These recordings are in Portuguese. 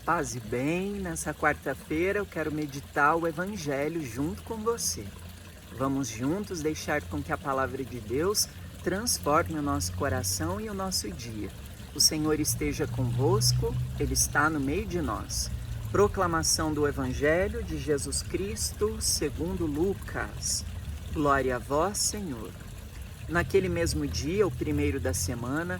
Paz e bem, nessa quarta-feira eu quero meditar o Evangelho junto com você. Vamos juntos deixar com que a palavra de Deus transforme o nosso coração e o nosso dia. O Senhor esteja convosco, Ele está no meio de nós. Proclamação do Evangelho de Jesus Cristo segundo Lucas. Glória a vós, Senhor. Naquele mesmo dia, o primeiro da semana,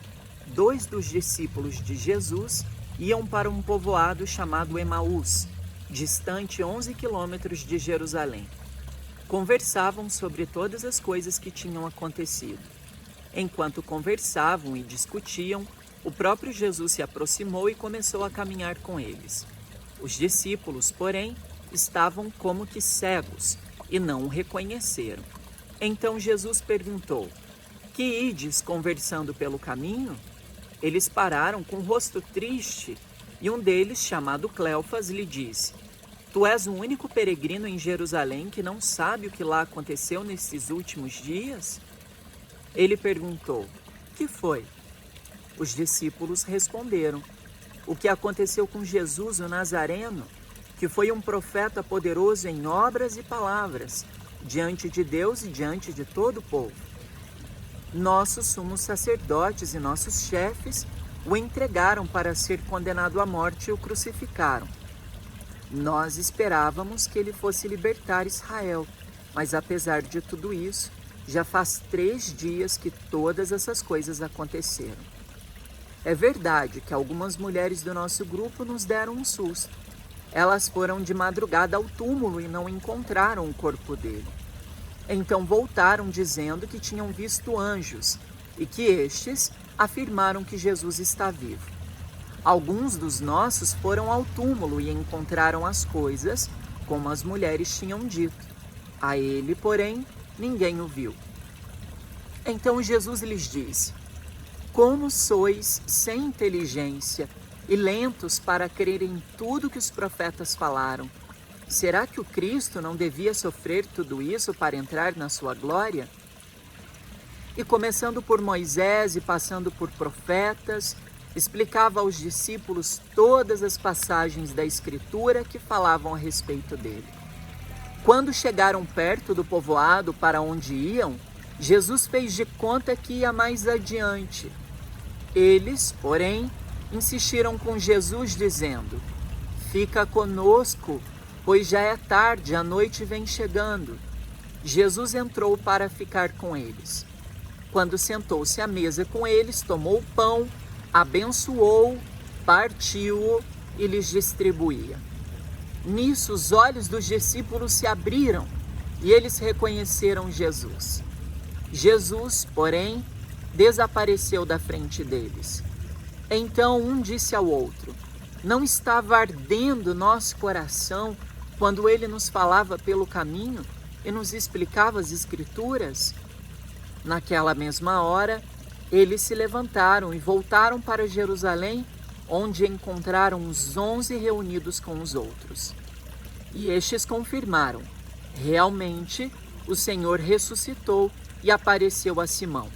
2 dos discípulos de Jesus iam para um povoado chamado Emaús, distante 11 quilômetros de Jerusalém. Conversavam sobre todas as coisas que tinham acontecido. Enquanto conversavam e discutiam, o próprio Jesus se aproximou e começou a caminhar com eles. Os discípulos, porém, estavam como que cegos e não o reconheceram. Então Jesus perguntou: "Que ides conversando pelo caminho?" Eles pararam com o rosto triste e um deles, chamado Cleofas, lhe disse: "Tu és o único peregrino em Jerusalém que não sabe o que lá aconteceu nesses últimos dias?" Ele perguntou: "Que foi?" Os discípulos responderam: "O que aconteceu com Jesus, o Nazareno, que foi um profeta poderoso em obras e palavras, diante de Deus e diante de todo o povo. Nossos sumos sacerdotes e nossos chefes o entregaram para ser condenado à morte e o crucificaram. Nós esperávamos que ele fosse libertar Israel, mas apesar de tudo isso, já faz 3 dias que todas essas coisas aconteceram. É verdade que algumas mulheres do nosso grupo nos deram um susto. Elas foram de madrugada ao túmulo e não encontraram o corpo dele. Então voltaram dizendo que tinham visto anjos e que estes afirmaram que Jesus está vivo. Alguns dos nossos foram ao túmulo e encontraram as coisas como as mulheres tinham dito. A ele, porém, ninguém o viu." Então Jesus lhes disse: "Como sois sem inteligência e lentos para crer em tudo que os profetas falaram? Será que o Cristo não devia sofrer tudo isso para entrar na sua glória?" E começando por Moisés e passando por profetas, explicava aos discípulos todas as passagens da Escritura que falavam a respeito dele. Quando chegaram perto do povoado para onde iam, Jesus fez de conta que ia mais adiante. Eles, porém, insistiram com Jesus, dizendo: "Fica conosco, pois já é tarde, a noite vem chegando." Jesus entrou para ficar com eles. Quando sentou-se à mesa com eles, tomou o pão, abençoou, partiu-o e lhes distribuía. Nisso, os olhos dos discípulos se abriram e eles reconheceram Jesus. Jesus, porém, desapareceu da frente deles. Então um disse ao outro: "Não estava ardendo nosso coração quando ele nos falava pelo caminho e nos explicava as Escrituras?" Naquela mesma hora, eles se levantaram e voltaram para Jerusalém, onde encontraram os 11 reunidos com os outros. E estes confirmaram: realmente, o Senhor ressuscitou e apareceu a Simão.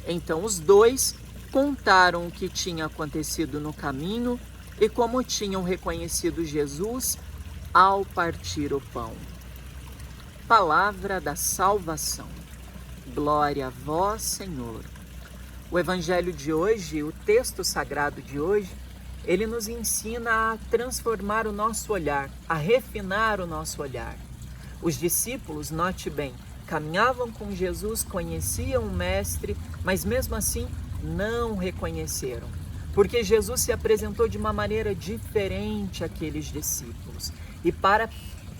Então os 2 contaram o que tinha acontecido no caminho e como tinham reconhecido Jesus ao partir o pão. Palavra da salvação. Glória a vós, Senhor. O Evangelho de hoje, o texto sagrado de hoje, ele nos ensina a transformar o nosso olhar, a refinar o nosso olhar. Os discípulos, note bem, caminhavam com Jesus, conheciam o Mestre, mas mesmo assim não o reconheceram, porque Jesus se apresentou de uma maneira diferente àqueles discípulos. E para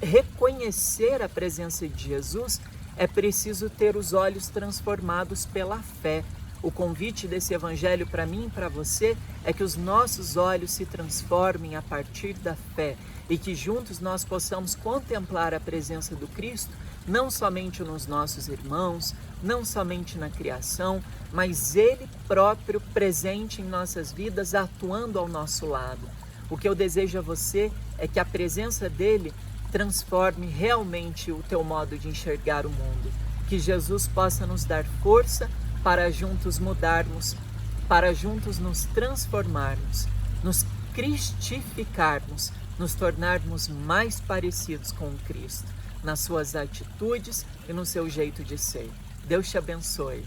reconhecer a presença de Jesus, é preciso ter os olhos transformados pela fé. O convite desse evangelho para mim e para você é que os nossos olhos se transformem a partir da fé e que juntos nós possamos contemplar a presença do Cristo, não somente nos nossos irmãos, não somente na criação, mas Ele próprio presente em nossas vidas, atuando ao nosso lado. O que eu desejo a você é que a presença dEle transforme realmente o teu modo de enxergar o mundo. Que Jesus possa nos dar força para juntos mudarmos, para juntos nos transformarmos, nos cristificarmos, nos tornarmos mais parecidos com o Cristo, nas suas atitudes e no seu jeito de ser. Deus te abençoe.